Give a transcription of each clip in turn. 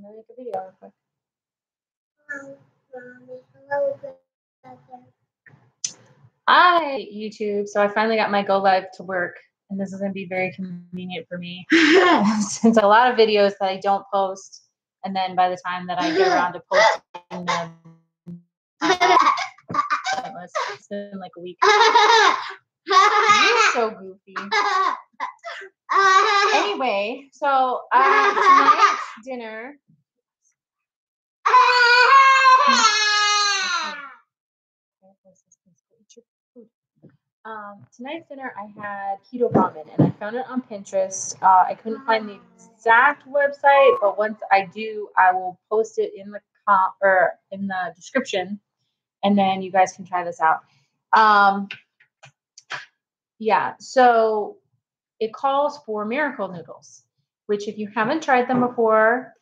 I'm gonna make a video real quick. Hi, YouTube. So I finally got my Go Live to work, and this is going to be very convenient for me since a lot of videos that I don't post, and then by the time that I get around to posting them, it's been like a week. You're so goofy. Anyway, so tonight's dinner. Tonight's dinner I had keto ramen, and I found it on Pinterest. I couldn't find the exact website, but once I do, I will post it in the in the description, and then you guys can try this out. Yeah, so it calls for miracle noodles, which if you haven't tried them before,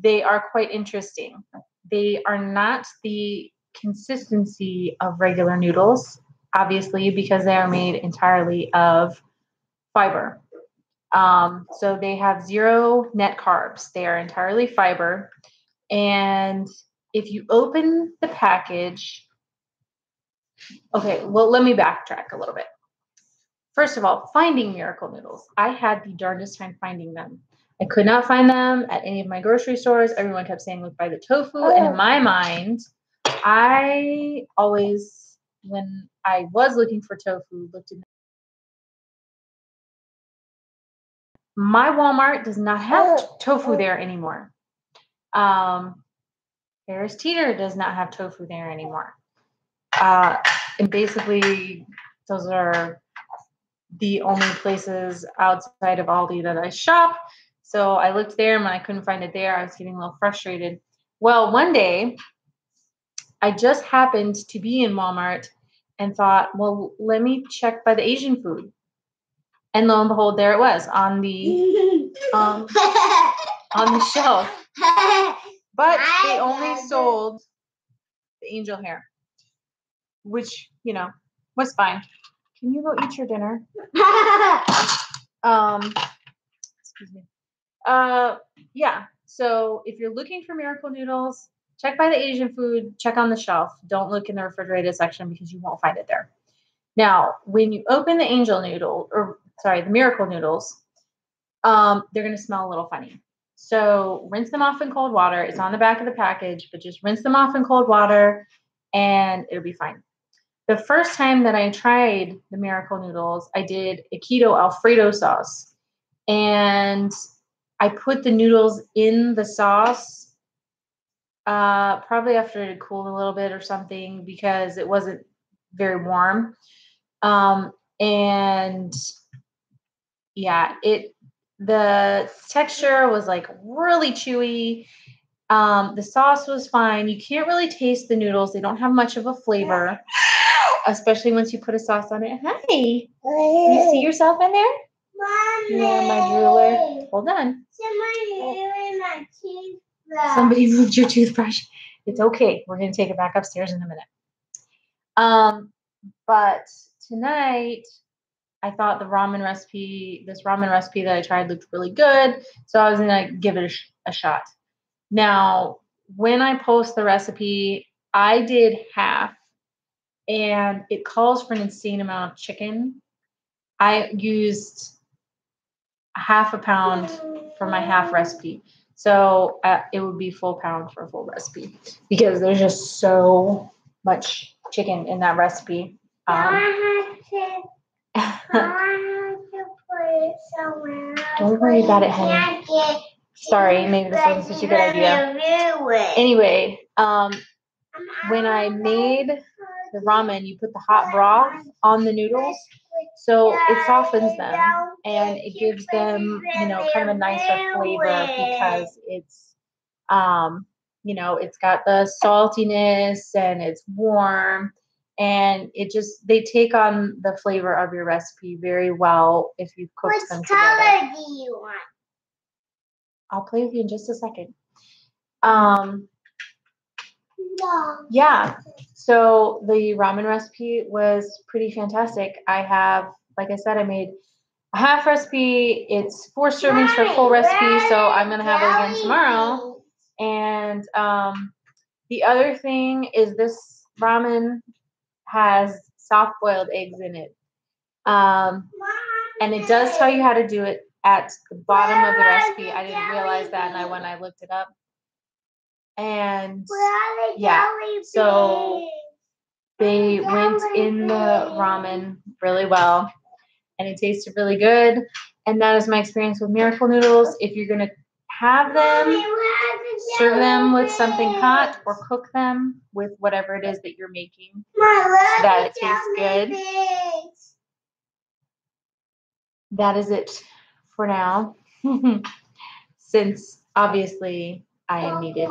they are quite interesting. They are not the consistency of regular noodles, obviously, because they are made entirely of fiber. So they have 0 net carbs. They are entirely fiber. And if you open the package, okay, well, let me backtrack a little bit. First of all, finding miracle noodles. I had the darndest time finding them. I could not find them at any of my grocery stores. Everyone kept saying, look by the tofu. And in my mind, I always, when I was looking for tofu, looked in. My Walmart does not have tofu there anymore. Harris Teeter does not have tofu there anymore. And basically, those are the only places outside of Aldi that I shop. So I looked there, and when I couldn't find it there, I was getting a little frustrated. Well, one day, I just happened to be in Walmart and thought, well, let me check by the Asian food. And lo and behold, there it was on the shelf. But they only sold the angel hair, which, you know, was fine. Can you go eat your dinner? Excuse me. Yeah. So if you're looking for miracle noodles, check by the Asian food, check on the shelf. Don't look in the refrigerated section because you won't find it there. Now, when you open the the miracle noodles, they're going to smell a little funny. So rinse them off in cold water. It's on the back of the package, but just rinse them off in cold water and it'll be fine. The first time that I tried the miracle noodles, I did a keto Alfredo sauce, and I put the noodles in the sauce probably after it had cooled a little bit or something because it wasn't very warm. And yeah, the texture was like really chewy. The sauce was fine. You can't really taste the noodles. They don't have much of a flavor, especially once you put a sauce on it. Hi. You see yourself in there? Mommy. Yeah, my drooler. Hold on. Somebody moved your toothbrush. It's okay. We're going to take it back upstairs in a minute. But tonight, I thought this ramen recipe that I tried looked really good. So I was going to give it a shot. Now, when I post the recipe, I did half, and it calls for an insane amount of chicken. I used half a pound for my half recipe. So it would be full pound for a full recipe because there's just so much chicken in that recipe. Don't worry about it, honey. Sorry, maybe this wasn't such a good idea. Anyway, when I made the ramen, you put the hot broth on the noodles, so it softens them and it gives them, kind of a nicer flavor because it's, it's got the saltiness and it's warm. And they take on the flavor of your recipe very well if you've cooked them together. What color do you want? I'll play with you in just a second. Yeah, so the ramen recipe was pretty fantastic. Like I said, I made a half recipe. It's 4 servings for a full recipe, so I'm going to have it again tomorrow. And the other thing is this ramen has soft boiled eggs in it. And it does tell you how to do it at the bottom of the recipe. I didn't realize that, and when I looked it up. And yeah, so they went in the ramen really well, and it tasted really good. And that is my experience with Miracle Noodles. If you're gonna have them, serve them with something hot or cook them with whatever it is that you're making so that it tastes good. That is it for now, since obviously I am needed.